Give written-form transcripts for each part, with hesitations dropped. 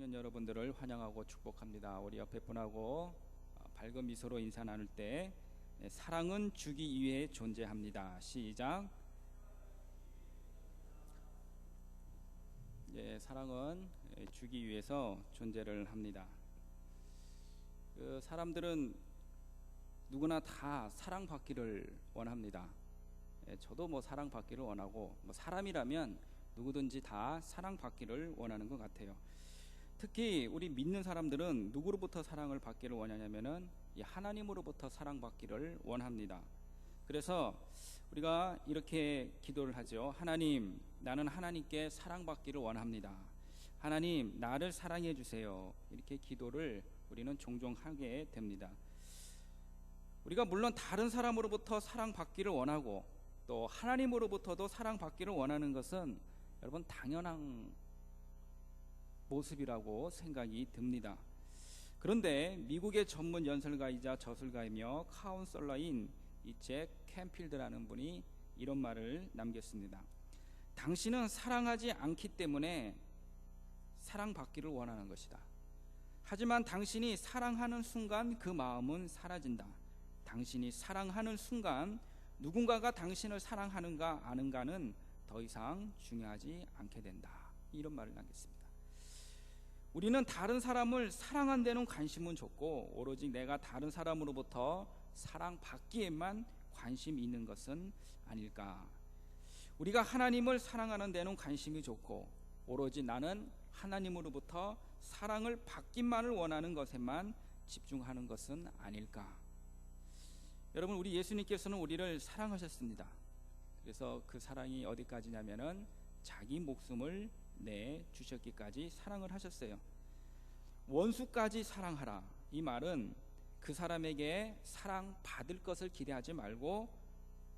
청년 여러분들을 환영하고 축복합니다. 우리 옆에 분하고 밝은 미소로 인사 나눌 때 사랑은 주기 위해 존재합니다. 시작. 사랑은 주기 위해서 존재를 합니다. 사람들은 누구나 다 사랑받기를 원합니다. 저도 사랑받기를 원하고 사람이라면 누구든지 다 사랑받기를 원하는 것 같아요. 특히 우리 믿는 사람들은 누구로부터 사랑을 받기를 원하냐면은 하나님으로부터 사랑받기를 원합니다. 그래서 우리가 이렇게 기도를 하죠. 하나님, 나는 하나님께 사랑받기를 원합니다. 하나님, 나를 사랑해 주세요. 이렇게 기도를 우리는 종종 하게 됩니다. 우리가 물론 다른 사람으로부터 사랑받기를 원하고 또 하나님으로부터도 사랑받기를 원하는 것은 여러분 당연한 모습이라고 생각이 듭니다. 그런데 미국의 전문 연설가이자 저술가이며 카운셀러인 이 잭 캠필드라는 분이 이런 말을 남겼습니다. 당신은 사랑하지 않기 때문에 사랑받기를 원하는 것이다. 하지만 당신이 사랑하는 순간 그 마음은 사라진다. 당신이 사랑하는 순간 누군가가 당신을 사랑하는가 아는가는 더 이상 중요하지 않게 된다. 이런 말을 남겼습니다. 우리는 다른 사람을 사랑한 데는 관심은 좋고 오로지 내가 다른 사람으로부터 사랑받기에만 관심이 있는 것은 아닐까. 우리가 하나님을 사랑하는 데는 관심이 좋고 오로지 나는 하나님으로부터 사랑을 받기만을 원하는 것에만 집중하는 것은 아닐까. 여러분, 우리 예수님께서는 우리를 사랑하셨습니다. 그래서 그 사랑이 어디까지냐면은 자기 목숨을 내주셨기까지 사랑을 하셨어요. 원수까지 사랑하라. 이 말은 그 사람에게 사랑받을 것을 기대하지 말고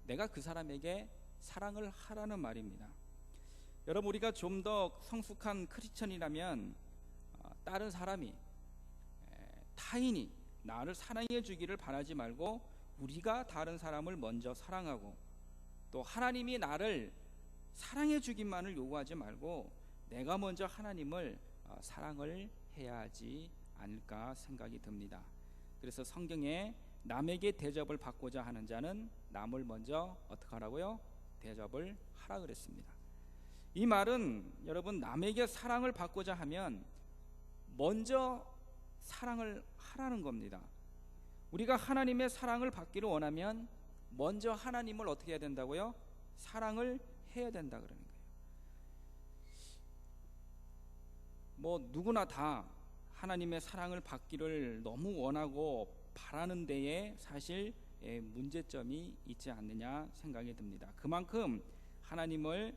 내가 그 사람에게 사랑을 하라는 말입니다. 여러분, 우리가 좀 더 성숙한 크리스천이라면 다른 사람이 타인이 나를 사랑해 주기를 바라지 말고 우리가 다른 사람을 먼저 사랑하고 또 하나님이 나를 사랑해 주기만을 요구하지 말고 내가 먼저 하나님을 사랑을 해야 하지 않을까 생각이 듭니다. 그래서 성경에 남에게 대접을 받고자 하는 자는 남을 먼저 어떻게 하라고요? 대접을 하라 그랬습니다. 이 말은 여러분, 남에게 사랑을 받고자 하면 먼저 사랑을 하라는 겁니다. 우리가 하나님의 사랑을 받기를 원하면 먼저 하나님을 어떻게 해야 된다고요? 사랑을 해야 된다 그러는 거예요. 누구나 다 하나님의 사랑을 받기를 너무 원하고 바라는 데에 사실 문제점이 있지 않느냐 생각이 듭니다. 그만큼 하나님을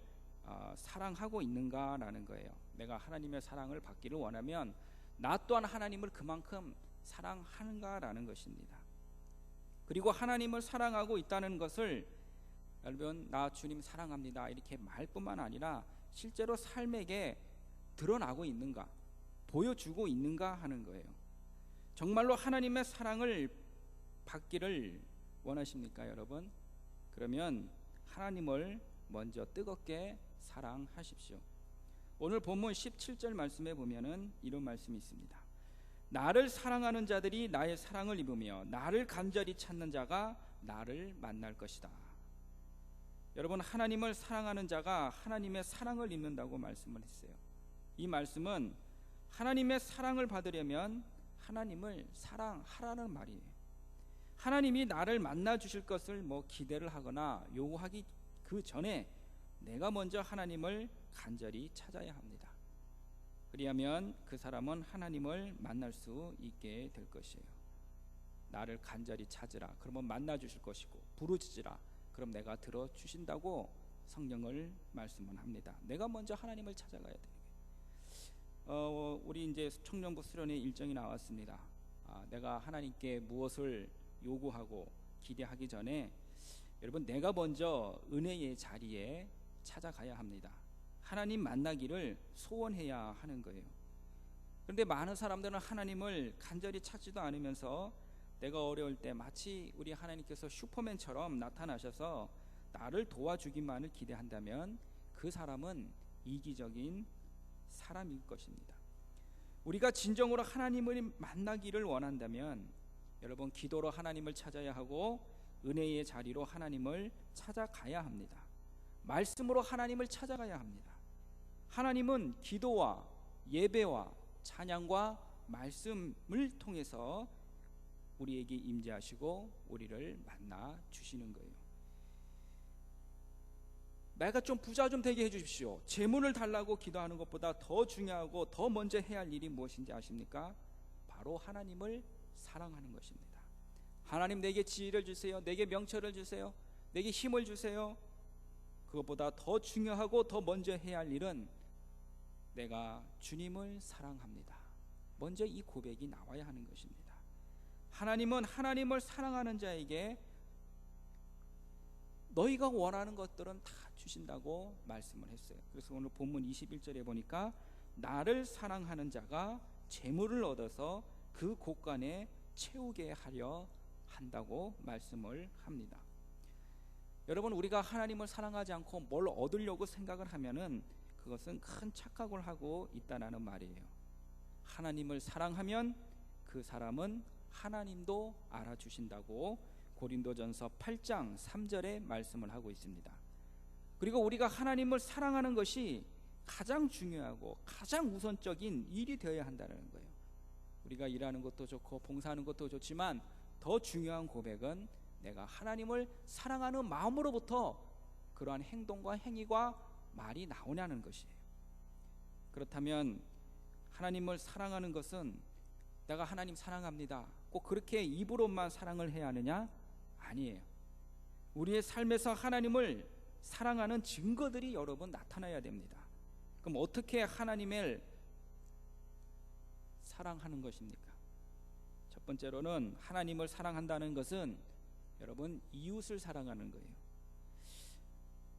사랑하고 있는가라는 거예요. 내가 하나님의 사랑을 받기를 원하면 나 또한 하나님을 그만큼 사랑하는가라는 것입니다. 그리고 하나님을 사랑하고 있다는 것을 여러분, 나 주님 사랑합니다 이렇게 말뿐만 아니라 실제로 삶에게 드러나고 있는가, 보여주고 있는가 하는 거예요. 정말로 하나님의 사랑을 받기를 원하십니까, 여러분? 그러면 하나님을 먼저 뜨겁게 사랑하십시오. 오늘 본문 17절 말씀에 보면은 이런 말씀이 있습니다. 나를 사랑하는 자들이 나의 사랑을 입으며 나를 간절히 찾는 자가 나를 만날 것이다. 여러분, 하나님을 사랑하는 자가 하나님의 사랑을 입는다고 말씀을 했어요. 이 말씀은 하나님의 사랑을 받으려면 하나님을 사랑하라는 말이에요. 하나님이 나를 만나 주실 것을 기대를 하거나 요구하기 그 전에 내가 먼저 하나님을 간절히 찾아야 합니다. 그리하면 그 사람은 하나님을 만날 수 있게 될 것이에요. 나를 간절히 찾으라. 그러면 만나 주실 것이고 부르짖으라. 그럼 내가 들어주신다고 성경을 말씀을 합니다. 내가 먼저 하나님을 찾아가야 돼요. 우리 이제 청년부 수련회 일정이 나왔습니다. 내가 하나님께 무엇을 요구하고 기대하기 전에 여러분, 내가 먼저 은혜의 자리에 찾아가야 합니다. 하나님 만나기를 소원해야 하는 거예요. 그런데 많은 사람들은 하나님을 간절히 찾지도 않으면서 내가 어려울 때 마치 우리 하나님께서 슈퍼맨처럼 나타나셔서 나를 도와주기만을 기대한다면 그 사람은 이기적인 사람일 것입니다. 우리가 진정으로 하나님을 만나기를 원한다면 여러분, 기도로 하나님을 찾아야 하고 은혜의 자리로 하나님을 찾아가야 합니다. 말씀으로 하나님을 찾아가야 합니다. 하나님은 기도와 예배와 찬양과 말씀을 통해서 우리에게 임재하시고 우리를 만나 주시는 거예요. 내가 좀 부자 좀 되게 해주십시오, 재물을 달라고 기도하는 것보다 더 중요하고 더 먼저 해야 할 일이 무엇인지 아십니까? 바로 하나님을 사랑하는 것입니다. 하나님, 내게 지혜를 주세요, 내게 명철을 주세요, 내게 힘을 주세요. 그것보다 더 중요하고 더 먼저 해야 할 일은 내가 주님을 사랑합니다. 먼저 이 고백이 나와야 하는 것입니다. 하나님은 하나님을 사랑하는 자에게 너희가 원하는 것들은 다 주신다고 말씀을 했어요. 그래서 오늘 본문 21절에 보니까 나를 사랑하는 자가 재물을 얻어서 그 곳간에 채우게 하려 한다고 말씀을 합니다. 여러분, 우리가 하나님을 사랑하지 않고 뭘 얻으려고 생각을 하면은 그것은 큰 착각을 하고 있다는 말이에요. 하나님을 사랑하면 그 사람은 하나님도 알아주신다고 고린도전서 8장 3절에 말씀을 하고 있습니다. 그리고 우리가 하나님을 사랑하는 것이 가장 중요하고 가장 우선적인 일이 되어야 한다는 거예요. 우리가 일하는 것도 좋고 봉사하는 것도 좋지만 더 중요한 고백은 내가 하나님을 사랑하는 마음으로부터 그러한 행동과 행위와 말이 나오냐는 것이에요. 그렇다면 하나님을 사랑하는 것은 내가 하나님 사랑합니다, 꼭 그렇게 입으로만 사랑을 해야 하느냐? 아니에요. 우리의 삶에서 하나님을 사랑하는 증거들이 여러분 나타나야 됩니다. 그럼 어떻게 하나님을 사랑하는 것입니까? 첫 번째로는 하나님을 사랑한다는 것은 여러분, 이웃을 사랑하는 거예요.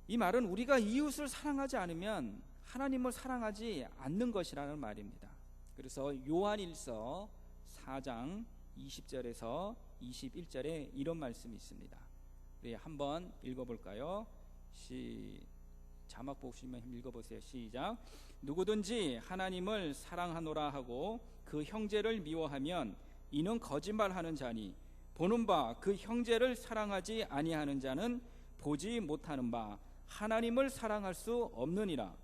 이 말은 우리가 이웃을 사랑하지 않으면 하나님을 사랑하지 않는 것이라는 말입니다. 그래서 요한일서 4장 20절에서 21절에 이런 말씀이 있습니다. 우리 한번 읽어볼까요? 자막 보시면 읽어보세요. 시작. 누구든지 하나님을 사랑하노라 하고 그 형제를 미워하면 이는 거짓말하는 자니 보는 바 그 형제를 사랑하지 아니하는 자는 보지 못하는 바 하나님을 사랑할 수 없느니라.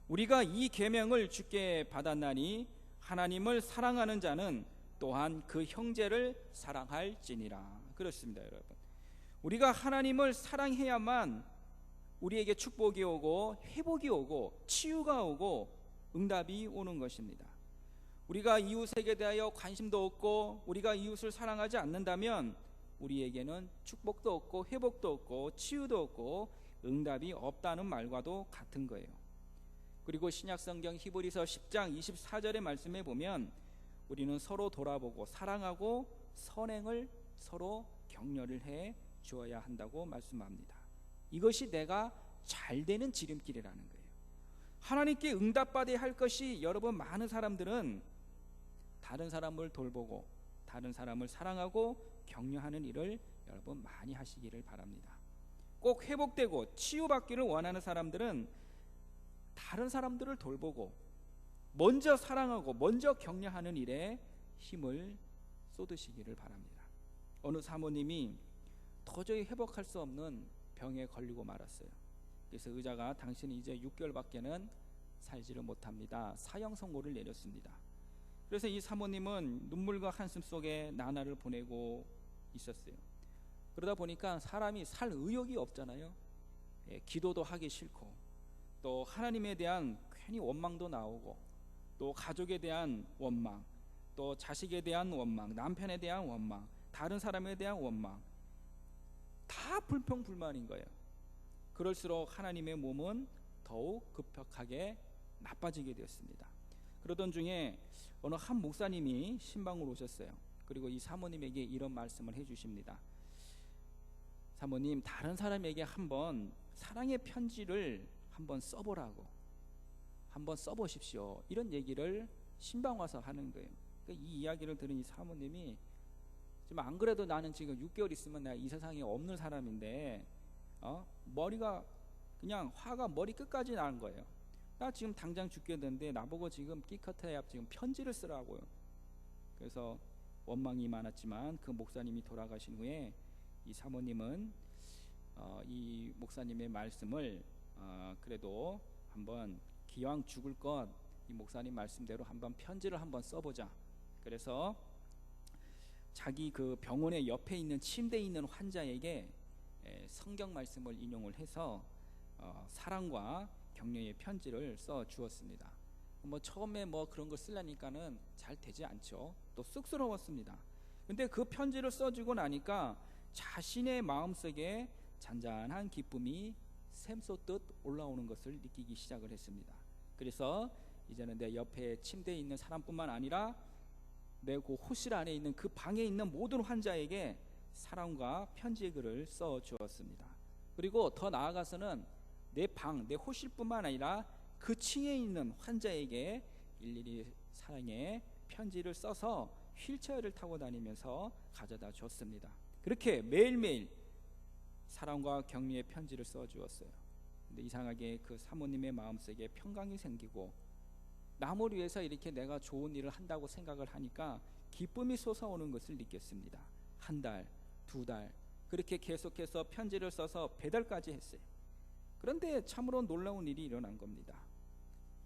우리가 이 계명을 주께 받았나니 하나님을 사랑하는 자는 또한 그 형제를 사랑할지니라. 그렇습니다, 여러분. 우리가 하나님을 사랑해야만 우리에게 축복이 오고 회복이 오고 치유가 오고 응답이 오는 것입니다. 우리가 이웃에게 대하여 관심도 없고 우리가 이웃을 사랑하지 않는다면 우리에게는 축복도 없고 회복도 없고 치유도 없고 응답이 없다는 말과도 같은 거예요. 그리고 신약성경 히브리서 10장 24절의 말씀에 보면 우리는 서로 돌아보고 사랑하고 선행을 서로 격려를 해 주어야 한다고 말씀합니다. 이것이 내가 잘 되는 지름길이라는 거예요. 하나님께 응답받아야 할 것이 여러분, 많은 사람들은 다른 사람을 돌보고 다른 사람을 사랑하고 격려하는 일을 여러분 많이 하시기를 바랍니다. 꼭 회복되고 치유받기를 원하는 사람들은 다른 사람들을 돌보고 먼저 사랑하고 먼저 격려하는 일에 힘을 쏟으시기를 바랍니다. 어느 사모님이 도저히 회복할 수 없는 병에 걸리고 말았어요. 그래서 의사가 당신은 이제 6개월밖에는 살지를 못합니다, 사형 선고를 내렸습니다. 그래서 이 사모님은 눈물과 한숨 속에 나날을 보내고 있었어요. 그러다 보니까 사람이 살 의욕이 없잖아요. 기도도 하기 싫고 또 하나님에 대한 괜히 원망도 나오고 또 가족에 대한 원망, 또 자식에 대한 원망, 남편에 대한 원망, 다른 사람에 대한 원망, 다 불평불만인 거예요. 그럴수록 하나님의 몸은 더욱 급격하게 나빠지게 되었습니다. 그러던 중에 어느 한 목사님이 신방으로 오셨어요. 그리고 이 사모님에게 이런 말씀을 해주십니다. 사모님, 다른 사람에게 한번 사랑의 편지를 한번 써보라고, 한번 써보십시오, 이런 얘기를 신방 와서 하는 거예요. 그러니까 이 이야기를 들은 이 사모님이 지금 안 그래도 나는 지금 6개월 있으면 내가 이 세상에 없는 사람인데 머리가 그냥 화가 머리 끝까지 나는 거예요. 나 지금 당장 죽겠는데 나보고 지금 끼커트야 지금 편지를 쓰라고요. 그래서 원망이 많았지만 그 목사님이 돌아가신 후에 이 사모님은 이 목사님의 말씀을 그래도 한번 기왕 죽을 것 이 목사님 말씀대로 한번 편지를 한번 써보자. 그래서 자기 그 병원의 옆에 있는 침대에 있는 환자에게 성경 말씀을 인용을 해서 사랑과 격려의 편지를 써 주었습니다. 처음에 그런 걸 쓰려니까는 잘 되지 않죠. 또 쑥스러웠습니다. 근데 그 편지를 써주고 나니까 자신의 마음속에 잔잔한 기쁨이 샘솟듯 올라오는 것을 느끼기 시작을 했습니다. 그래서 이제는 내 옆에 침대에 있는 사람뿐만 아니라 내 그 호실 안에 있는 그 방에 있는 모든 환자에게 사랑과 편지의 글을 써 주었습니다. 그리고 더 나아가서는 내 방, 내 호실뿐만 아니라 그 층에 있는 환자에게 일일이 사랑의 편지를 써서 휠체어를 타고 다니면서 가져다 줬습니다. 그렇게 매일매일 사랑과 격려의 편지를 써 주었어요. 근데 이상하게 그 사모님의 마음속에 평강이 생기고 남을 위해서 이렇게 내가 좋은 일을 한다고 생각을 하니까 기쁨이 솟아오는 것을 느꼈습니다. 한 달, 두 달 그렇게 계속해서 편지를 써서 배달까지 했어요. 그런데 참으로 놀라운 일이 일어난 겁니다.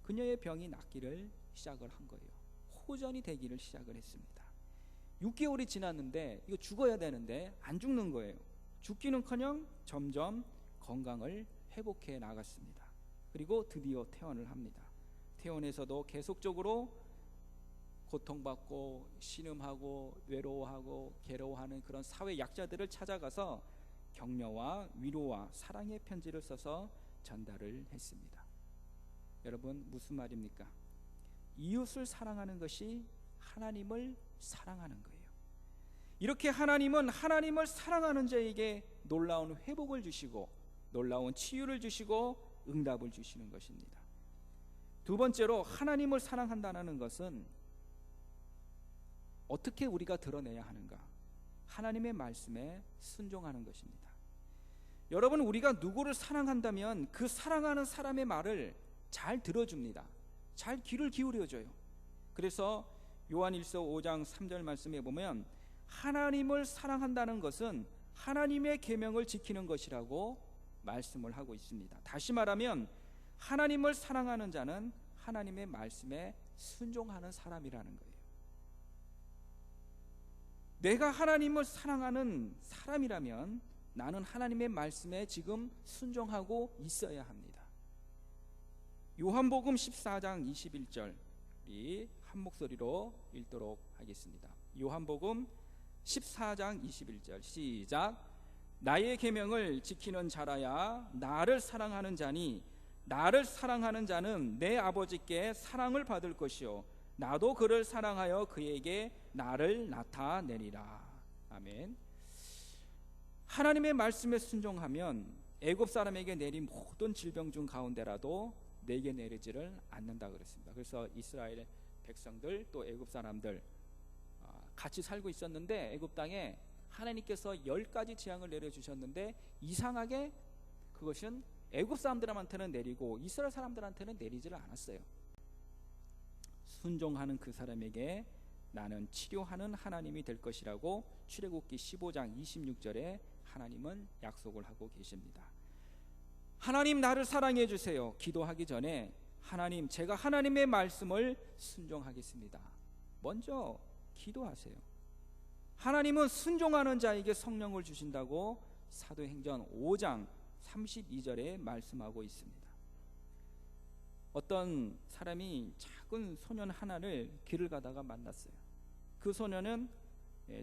그녀의 병이 낫기를 시작을 한 거예요. 호전이 되기를 시작을 했습니다. 6개월이 지났는데 이거 죽어야 되는데 안 죽는 거예요. 죽기는커녕 점점 건강을 회복해 나갔습니다. 그리고 드디어 퇴원을 합니다. 퇴원에서도 계속적으로 고통받고 신음하고 외로워하고 괴로워하는 그런 사회 약자들을 찾아가서 격려와 위로와 사랑의 편지를 써서 전달을 했습니다. 여러분, 무슨 말입니까? 이웃을 사랑하는 것이 하나님을 사랑하는 거예요. 이렇게 하나님은 하나님을 사랑하는 자에게 놀라운 회복을 주시고 놀라운 치유를 주시고 응답을 주시는 것입니다. 두 번째로, 하나님을 사랑한다는 것은 어떻게 우리가 드러내야 하는가? 하나님의 말씀에 순종하는 것입니다. 여러분, 우리가 누구를 사랑한다면 그 사랑하는 사람의 말을 잘 들어줍니다. 잘 귀를 기울여줘요. 그래서 요한일서 5장 3절 말씀에 보면 하나님을 사랑한다는 것은 하나님의 계명을 지키는 것이라고 말씀을 하고 있습니다. 다시 말하면 하나님을 사랑하는 자는 하나님의 말씀에 순종하는 사람이라는 거예요. 내가 하나님을 사랑하는 사람이라면 나는 하나님의 말씀에 지금 순종하고 있어야 합니다. 요한복음 14장 21절 우리 한 목소리로 읽도록 하겠습니다. 요한복음 14장 21절 시작. 나의 계명을 지키는 자라야 나를 사랑하는 자니 나를 사랑하는 자는 내 아버지께 사랑을 받을 것이요 나도 그를 사랑하여 그에게 나를 나타내리라. 아멘. 하나님의 말씀에 순종하면 애굽 사람에게 내린 모든 질병 중 가운데라도 내게 내리지를 않는다 그랬습니다. 그래서 이스라엘 백성들 또 애굽 사람들 같이 살고 있었는데 애굽 땅에 하나님께서 10가지 재앙을 내려주셨는데 이상하게 그것은 애굽 사람들한테는 내리고 이스라엘 사람들한테는 내리지를 않았어요. 순종하는 그 사람에게 나는 치료하는 하나님이 될 것이라고 출애굽기 15장 26절에 하나님은 약속을 하고 계십니다. 하나님, 나를 사랑해 주세요. 기도하기 전에 하나님, 제가 하나님의 말씀을 순종하겠습니다. 먼저 기도하세요. 하나님은 순종하는 자에게 성령을 주신다고 사도행전 5장 32절에 말씀하고 있습니다. 어떤 사람이 작은 소년 하나를 길을 가다가 만났어요. 그 소년은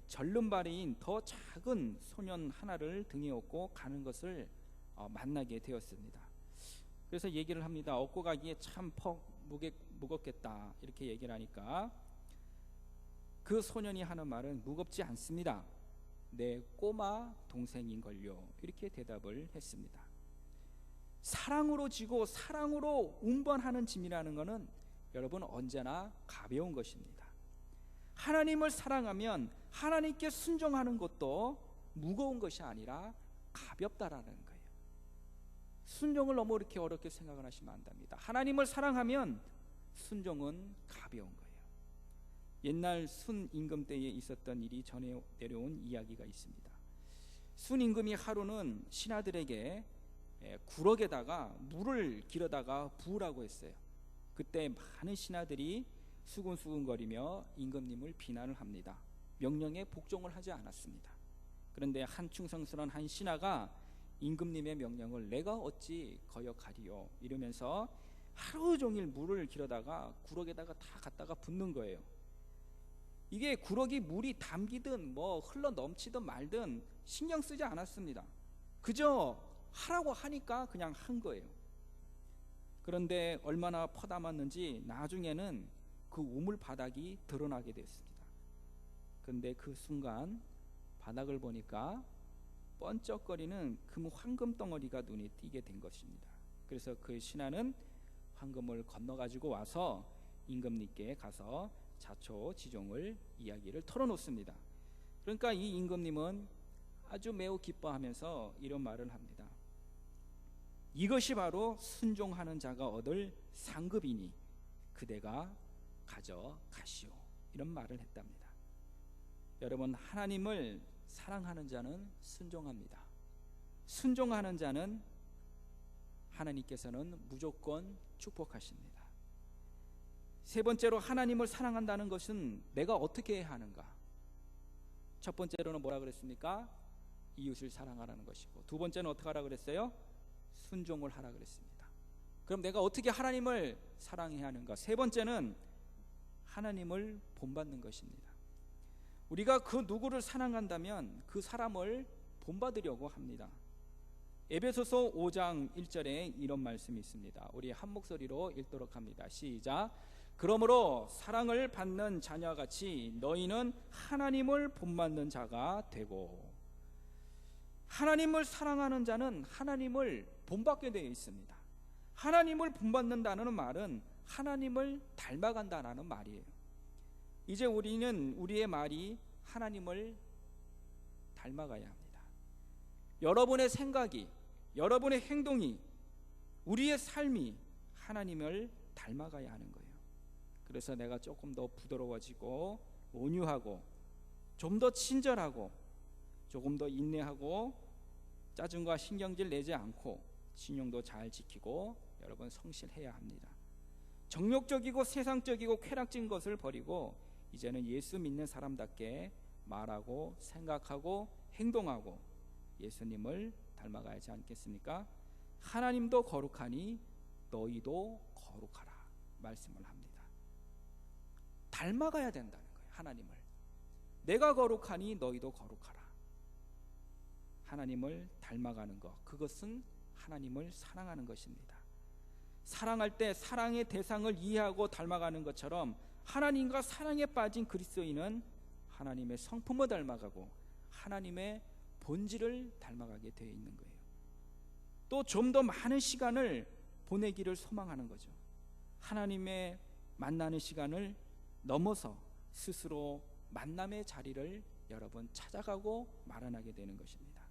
절름발이인 더 작은 소년 하나를 등에 업고 가는 것을 만나게 되었습니다. 그래서 얘기를 합니다. 업고 가기에 참 무겁겠다 이렇게 얘기를 하니까 그 소년이 하는 말은 무겁지 않습니다. 내 꼬마 동생인걸요 이렇게 대답을 했습니다. 사랑으로 지고 사랑으로 운반하는 짐이라는 것은 여러분 언제나 가벼운 것입니다. 하나님을 사랑하면 하나님께 순종하는 것도 무거운 것이 아니라 가볍다라는 거예요. 순종을 너무 이렇게 어렵게 생각을 하시면 안 됩니다. 하나님을 사랑하면 순종은 가벼운 거예요. 옛날 순임금 때에 있었던 일이 전해 내려온 이야기가 있습니다. 순임금이 하루는 신하들에게 구럭에다가 물을 길어다가 부으라고 했어요. 그때 많은 신하들이 수근수근거리며 임금님을 비난을 합니다. 명령에 복종을 하지 않았습니다. 그런데 한 충성스러운 한 신하가 임금님의 명령을 내가 어찌 거역하리요 이러면서 하루 종일 물을 길어다가 구럭에다가 다 갖다가 붓는 거예요. 이게 구럭이 물이 담기든 뭐 흘러 넘치든 말든 신경 쓰지 않았습니다. 그저 하라고 하니까 그냥 한 거예요. 그런데 얼마나 퍼담았는지 나중에는 그 우물 바닥이 드러나게 됐습니다. 그런데 그 순간 바닥을 보니까 번쩍거리는 금 황금 덩어리가 눈에 띄게 된 것입니다. 그래서 그 신하는 황금을 건너가지고 와서 임금님께 가서 자초지종을 이야기를 털어놓습니다. 그러니까 이 임금님은 아주 매우 기뻐하면서 이런 말을 합니다. 이것이 바로 순종하는 자가 얻을 상급이니 그대가 가져가시오. 이런 말을 했답니다. 여러분, 하나님을 사랑하는 자는 순종합니다. 순종하는 자는 하나님께서는 무조건 축복하십니다. 세 번째로 하나님을 사랑한다는 것은 내가 어떻게 해야 하는가? 첫 번째로는 뭐라 그랬습니까? 이웃을 사랑하라는 것이고, 두 번째는 어떻게 하라 그랬어요? 순종을 하라 그랬습니다. 그럼 내가 어떻게 하나님을 사랑해야 하는가? 세 번째는 하나님을 본받는 것입니다. 우리가 그 누구를 사랑한다면 그 사람을 본받으려고 합니다. 에베소서 5장 1절에 이런 말씀이 있습니다. 우리 한 목소리로 읽도록 합니다. 시작. 그러므로 사랑을 받는 자녀같이 너희는 하나님을 본받는 자가 되고. 하나님을 사랑하는 자는 하나님을 본받게 되어 있습니다. 하나님을 본받는다는 말은 하나님을 닮아간다는 말이에요. 이제 우리는 우리의 말이 하나님을 닮아가야 합니다. 여러분의 생각이, 여러분의 행동이, 우리의 삶이 하나님을 닮아가야 하는 거예요. 그래서 내가 조금 더 부드러워지고 온유하고 좀 더 친절하고 조금 더 인내하고 짜증과 신경질 내지 않고 신용도 잘 지키고 여러분 성실해야 합니다. 정욕적이고 세상적이고 쾌락진 것을 버리고 이제는 예수 믿는 사람답게 말하고 생각하고 행동하고 예수님을 닮아가야지 않겠습니까? 하나님도 거룩하니 너희도 거룩하라 말씀을 합니다. 닮아가야 된다는 거예요. 하나님을. 내가 거룩하니 너희도 거룩하라. 하나님을 닮아가는 것, 그것은 하나님을 사랑하는 것입니다. 사랑할 때 사랑의 대상을 이해하고 닮아가는 것처럼 하나님과 사랑에 빠진 그리스도인은 하나님의 성품을 닮아가고 하나님의 본질을 닮아가게 되어 있는 거예요. 또 좀 더 많은 시간을 보내기를 소망하는 거죠. 하나님의 만나는 시간을 넘어서 스스로 만남의 자리를 여러분 찾아가고 마련하게 되는 것입니다.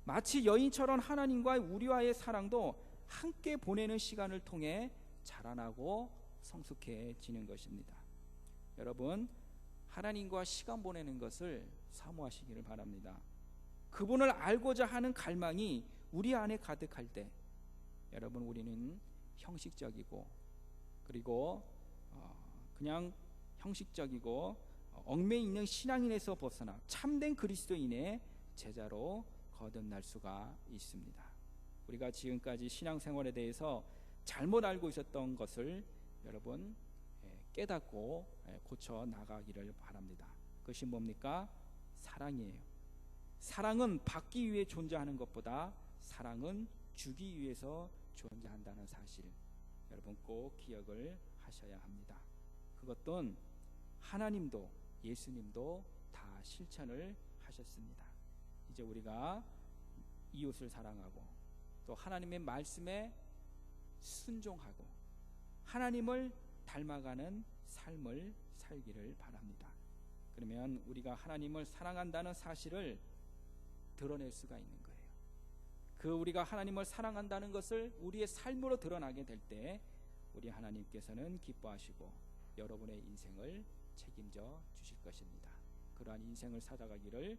마치 여인처럼 하나님과 우리와의 사랑도 함께 보내는 시간을 통해 자라나고 성숙해지는 것입니다. 여러분, 하나님과 시간 보내는 것을 사모하시기를 바랍니다. 그분을 알고자 하는 갈망이 우리 안에 가득할 때 여러분, 우리는 형식적이고 그리고 그냥 형식적이고 얽매여 있는 신앙인에서 벗어나 참된 그리스도인의 제자로 거듭날 수가 있습니다. 우리가 지금까지 신앙생활에 대해서 잘못 알고 있었던 것을 여러분 깨닫고 고쳐 나가기를 바랍니다. 그것이 뭡니까? 사랑이에요. 사랑은 받기 위해 존재하는 것보다 사랑은 주기 위해서 존재한다는 사실 여러분 꼭 기억을 하셔야 합니다. 그것도 하나님도 예수님도 다 실천을 하셨습니다. 이제 우리가 이웃을 사랑하고 또 하나님의 말씀에 순종하고 하나님을 닮아가는 삶을 살기를 바랍니다. 그러면 우리가 하나님을 사랑한다는 사실을 드러낼 수가 있는 거예요. 그 우리가 하나님을 사랑한다는 것을 우리의 삶으로 드러나게 될 때 우리 하나님께서는 기뻐하시고 여러분의 인생을 책임져 주실 것입니다. 그러한 인생을 살아가기를